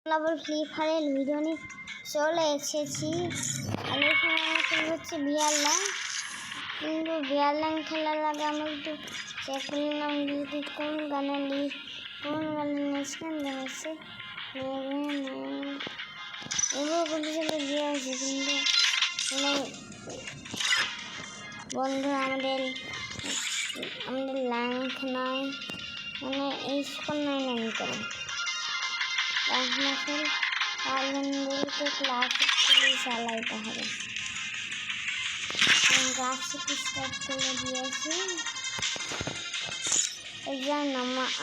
আবার ফ্রি ফায়ারের ভিডিও নিয়ে চলে এসেছি। আর এখানে আমার হচ্ছে বিয়ার লাইন, কিন্তু বিয়ার লাইন খেলার আগে আমি একটু চেক করলাম যদি কোন গানে নেশন জানাচ্ছে এগুলো করতে চলে দিয়ে আছে। কিন্তু বন্ধু আমাদের ল্যাঙ্ক নাই, মানে এই স্কোর নাই ল্যাঙ্ক করে বলতে ক্লাসে চালাইতে হবে। গ্রাফিক স্টার্ট করে দিয়েছি।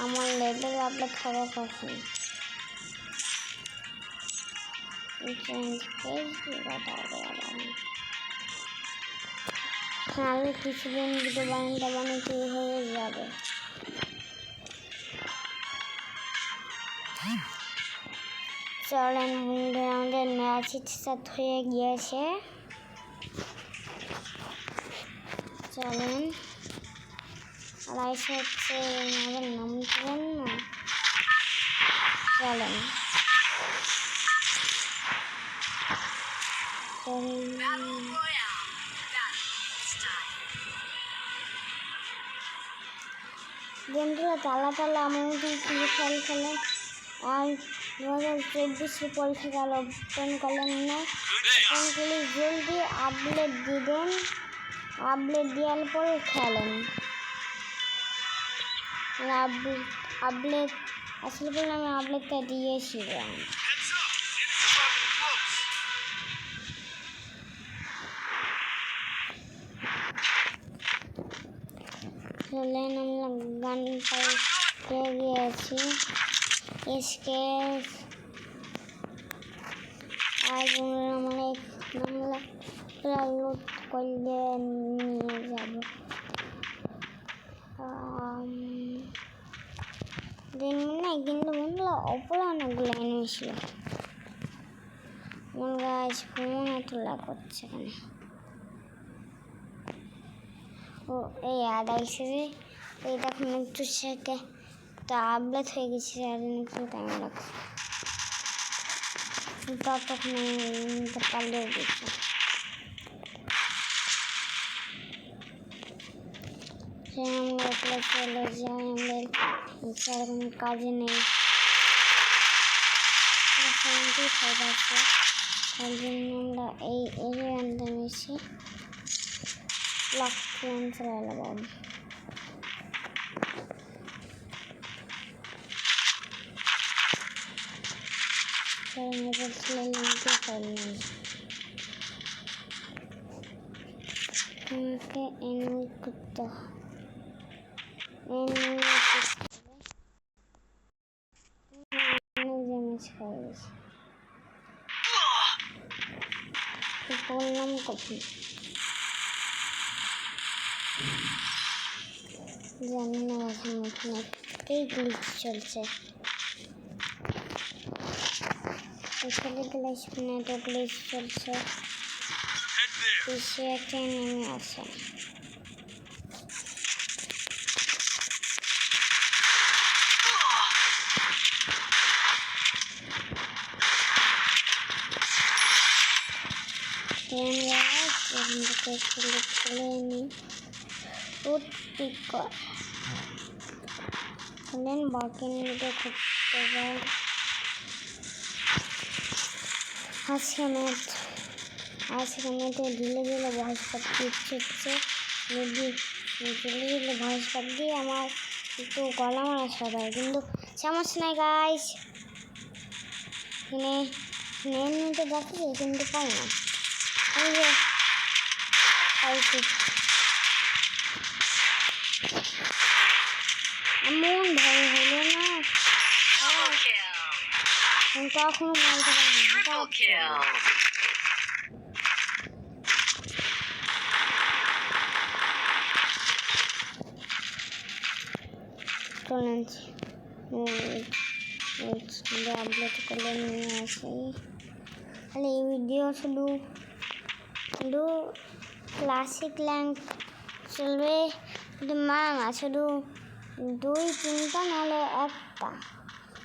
আমার লেভেল আপলোড হবে কখন তাহলে কিছুদিন ভিডিও বানাতে হয়ে যাবে। চলেন বন্ধু, আমাদের ম্যাচ স্টার্ট হয়ে গিয়েছে। চলেন আড়াইশো হচ্ছে আমাদের নামবেন না। চলেন বন্ধুরা তালা আমার মতন ফ্রি ফায়ার খেলে আর 2024 পরীক্ষা গেল ওপেন করলেন না। ওপেন করলে জলদি আপডেট দিবেন, আপডেট দেওয়ার পরে খেলেন। আপডেট আসলে বললে আমি আপডেটটা দিয়েছিলাম। চলেন আমরা গান পেয়ে গিয়েছি। এসকে আর আমরা লুট করলে নিয়ে যাব। না কিন্তু বন্ধুরা অপরে অনেকগুলো এনিমি ছিল। মন গাছ ফোন তোলা করছে এখানে। ও এই আড়াইশো এই দেখুন একটু সেকে তো আপডেট হয়ে গেছে, আর একটু টাইম লাগছে। ততক্ষণ নিতে পারলেও দিচ্ছে। আমরা চলে যাই, আমাদের সেরকম কাজে নেই। আছে তার জন্য আমরা এই আনতে নিয়েছি। করতে বললাম কখন জানি না, এখন এই গ্লিচ চলছে। এখানে গ্লিচ চলছে, পিছিয়ে একটা নেমে আসে। বাকি নিতে করতে পার। আজকে মেয়েতে ঢিলে ভয়েস পাত দিচ্ছে হচ্ছে ঢিলে ভয়েস পাত দিয়ে আমার একটু গলা মারা সবাই, কিন্তু সমস্যা নাই গাইস। নিতে যাচ্ছে কিন্তু পাই না। এই যে এমন ভয় হলো না, কখনো মারতে পারি না। আপলোড করলে নিয়ে আসি। তাহলে এই ভিডিও শুধু ক্লাসিক ল্যাঙ্ক চলবে, শুধু শুধু 2-3টা নাহলে একটা।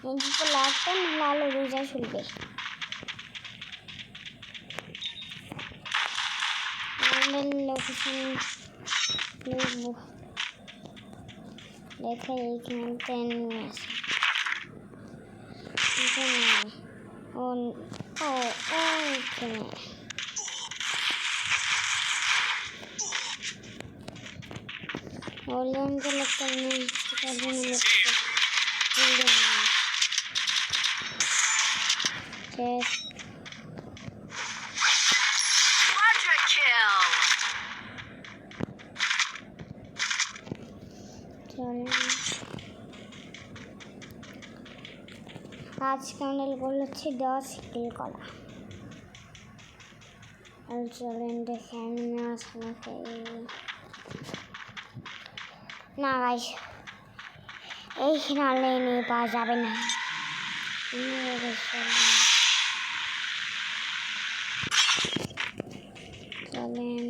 এই দুটো লাগবে না আলো রোজা চলবে আমাদের লোকেশন লিখবো দেখে এইখানে ট্রেনিং আছে ও ও ওইখানে Olion को लगता नहीं करने लगता Yes Quadra kill. आज कैंडल गोल अच्छी 10 किल करा और चलें देखें मैं आसान के না গাইস এই ফিনালে নিয়ে পাওয়া যাবে না চলেন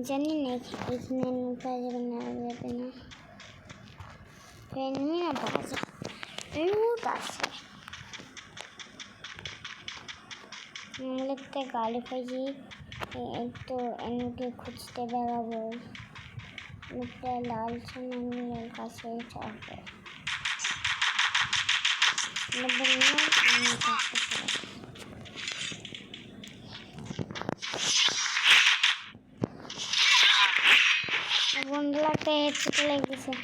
জানি না এখানে পাওয়া যাবে না এনিমি না পাওয়া যাবে লুট আছে लगता है गाली पाई एक तो इनके खुजते बेराबो लगता है लाल चना लड़का से चाहते बंद लगता है चिट लगी से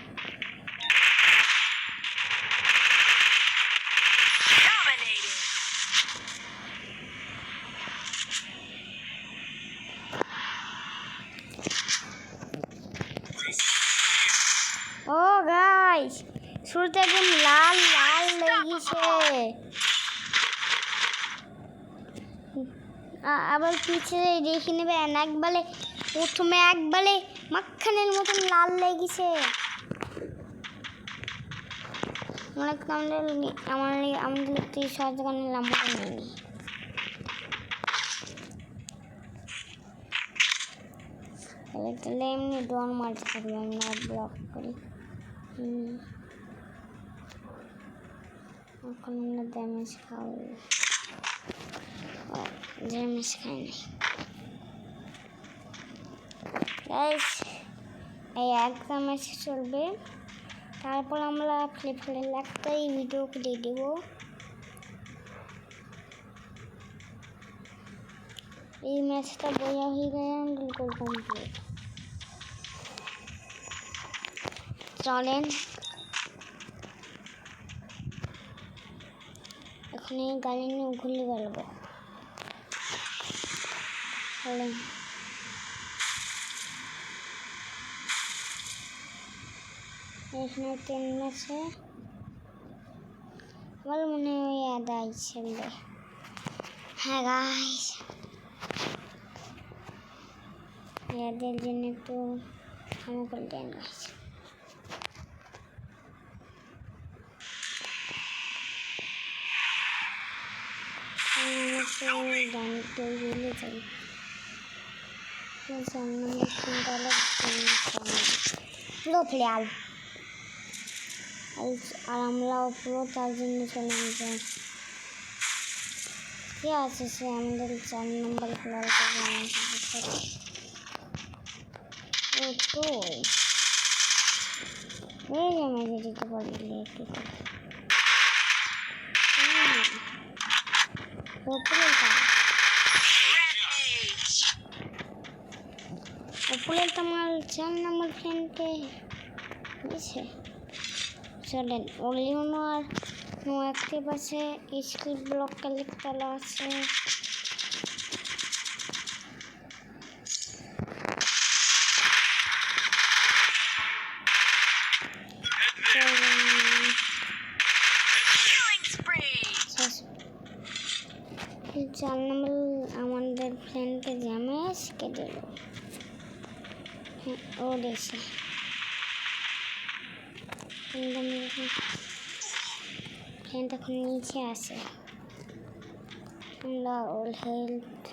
ও গাইস শুরুতে একদম লাল লাল লেগেছে আবার পিছনে দেখে নেবেন একবারে প্রথমে একবারে মাখনের মতন লাল লেগেছে আমাদের একটি সহজগানের লাম্বাটা নেই তাহলে এমনি ডন মারতে থাকবে আমি না ব্লক করি এখন আমরা ড্যামেজ খাবো ড্যামেজ খাই নাই গাইস এই একটা ম্যাচ চলবে তারপর আমরা ফ্লিপকার্টে একটাই ভিডিও দিয়ে দেবো এই ম্যাচটা বোঝা হয়ে গেলে গোল কমপ্লিট চলেন এখন এই গাড়ি নিয়ে ঘুরে বেড়াবো চলেন এখানে ট্রেন আছে আমার মনে হয় আদায় ছেলে হ্যাঁ গাইস এদের জন্য একটু ক্ষমা করে দেন গাইস জানতে গেলে যাই পুরো ফ্লেয়াল আর আমরাও পুরো তার জন্য চলে যাই কে আছে সে আমাদের 4 নম্বর ফ্লেয়াল ও তো এই আমি যেতে পারি একটু উপরে তোমার 4 নম্বর ফ্রেন্ডকে দিয়েছে চলেন ওলিওনো আর নো অ্যাক্টিভ আছে স্কিল ব্লক কালেক্টর আছে চার নম্বর আমাদের ফ্রেন্ডকে জ্যামেজ কেটে দিল ও দেখছে ফ্রেন্ড এখন নিচে আসে আমরা অল হেলথ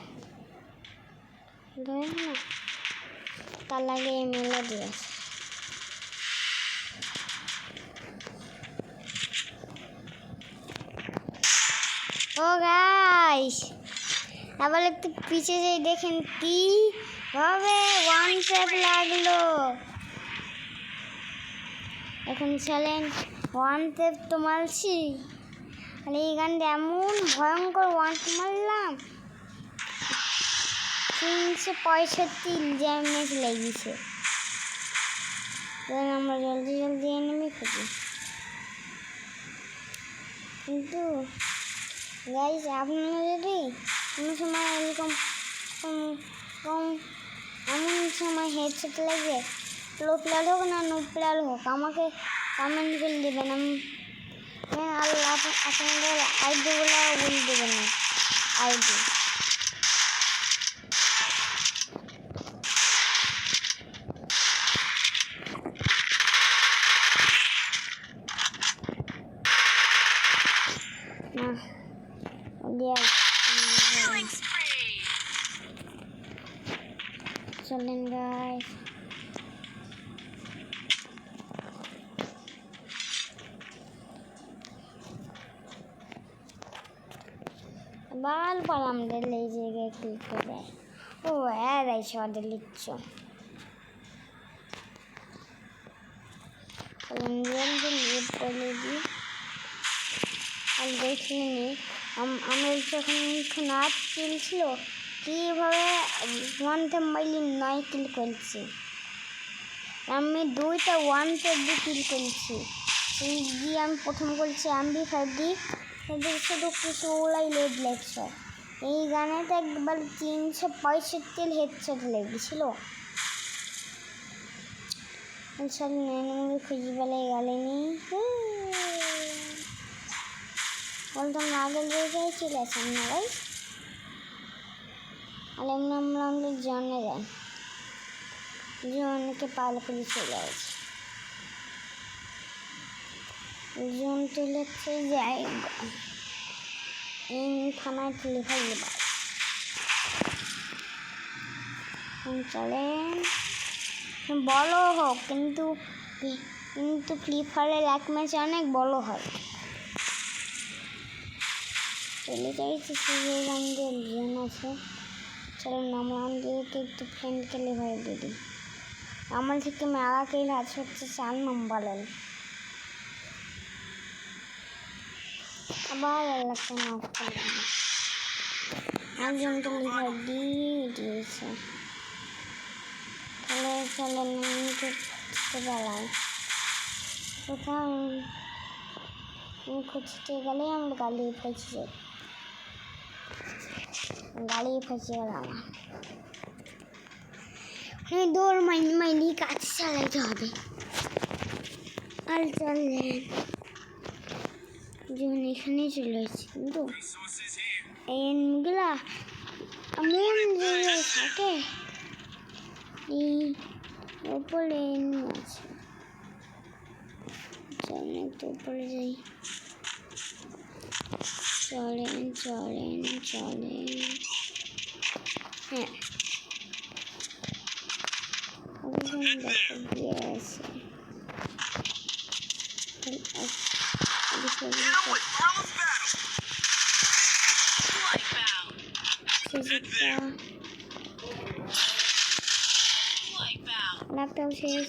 ধরে না তার লাগে মেলে দিয়েছে ও গাইস, আবার একটু পিছে যাই, দেখেন কি ভাবে ওয়ান ট্যাপ লাগলো। এখন চলেন ওয়ান ট্যাপ তো মারছি, আর এই গানটা এমন ভয়ঙ্কর ওয়ান মারলাম 365 ড্যামেজ লেগেছে। আমরা জলদি জলদি এনিমি খুঁজি, কিন্তু গাইস আপনারা যদি কোনো সময় এরকম এমন সময় হেডসেট লাগে, লো প্লেয়ার হোক না নো প্লেয়ার হোক, আমাকে কমেন্ট করে দেবেন। আল্লাহ আপনাদের আইডিগুলো বলে দেবেন, আইডি। Killing spree. চলেন গাইস, বারবার আমাদের এই জায়গায় ক্লিক করে। ও হ্যাঁ রাইস অর্ডার লিখছ, করে দিই। আর দেখিনি আমার যখন নাচ চলছিল কীভাবে ওয়ান ট্যাপ মাইলি 9 কিল করছি, আমি 2টা ওয়ান ট্যাপ দিয়ে কিল করছি। সেই দিয়ে আমি প্রথম করছি MB5D, শুধু কিছু ওলাই লেড লেগছে। এই গানেতে একবার 365 হেডশট লেগেছিল। সব নেনমুড়ি খুঁজি বেলায় গেলেনি, বলতাম আগের জায়গায় চলে আসেন না ভাই। আর এমনি আমরা আমাদের জনে যাই, জনকে পাল করে চলে আসে, জন তুলেছে যাই থানায় তুলে ফেললে ভাই। চলেন বড় হোক, কিন্তু ফ্রি ফায়ারের এক ম্যাচ অনেক বড় হয়। চলে যাইছি সেই আমাদের জন আছে, চলেন আমরা আমাদেরকে একটু ফ্রেন্ড খেলে হয়ে দিদি। আমার থেকে মেলা খেলে আছে হচ্ছে 4 নম্বরের, আবার এলাকা নক করলাম, একজন তো লিভার দিয়েছে। তাহলে চলেন খুঁজতে পারলাম কোথাও, খুঁজতে গেলে আমরা গাড়ি ফেঁসে যাই, গাড়ি ফেঁসে গেলাম। দৌড় মাইনি কাজ চালাইতে হবে। আর চললেন যেমন এখানে চলে এসেছি, কিন্তু এনগুলা এমন জায়গায় থাকে, এই ওপরে এনে আছে। চলেন একটু উপরে যাই, চলেন চলেন চলেন। হ্যাঁ গিয়ে আছে, ল্যাপটপ শেষ,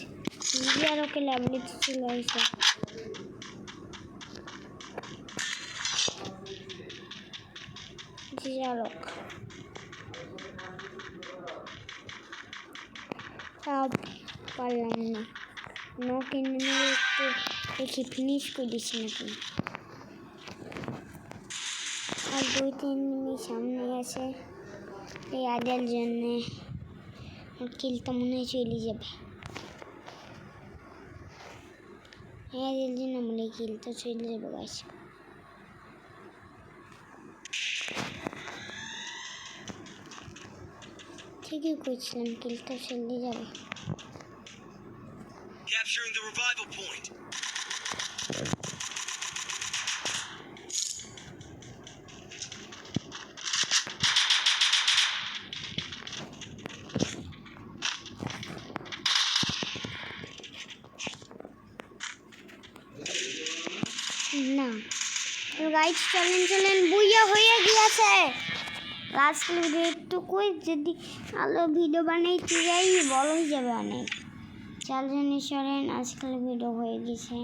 আর ওকে ল্যাবরেটরি চলে আসে। জিয়ারক সব পারলাম না, কিনে একটু দেখি ফিনিশ করে দিচ্ছি নাকি। আর 2-3 মিনিট সামনে আছে, এই আডার জন্যে কিলটা মনে হয় চলে যাবে। হ্যাঁ এর জন্য মনে হয় কিলটা চলে যাবে গাছ। ঠিকই করছিলাম, কিলটা চলে যাবে। Capturing the revival point. না গাইস চলেন বুইয়া হয়ে গিয়েছে আজকের ভিডিও একটুকুই যদি আলো ভিডিও বানাইতে যাই বড় হয়ে যাবে অনেক চলেন আজকের ভিডিও হয়ে গেছে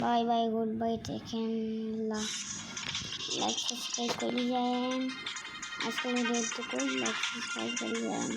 bye bye good bye taken like subscribe করে যান আজকের ভিডিও একটুকুই লাইক সাবস্ক্রাইব করে যান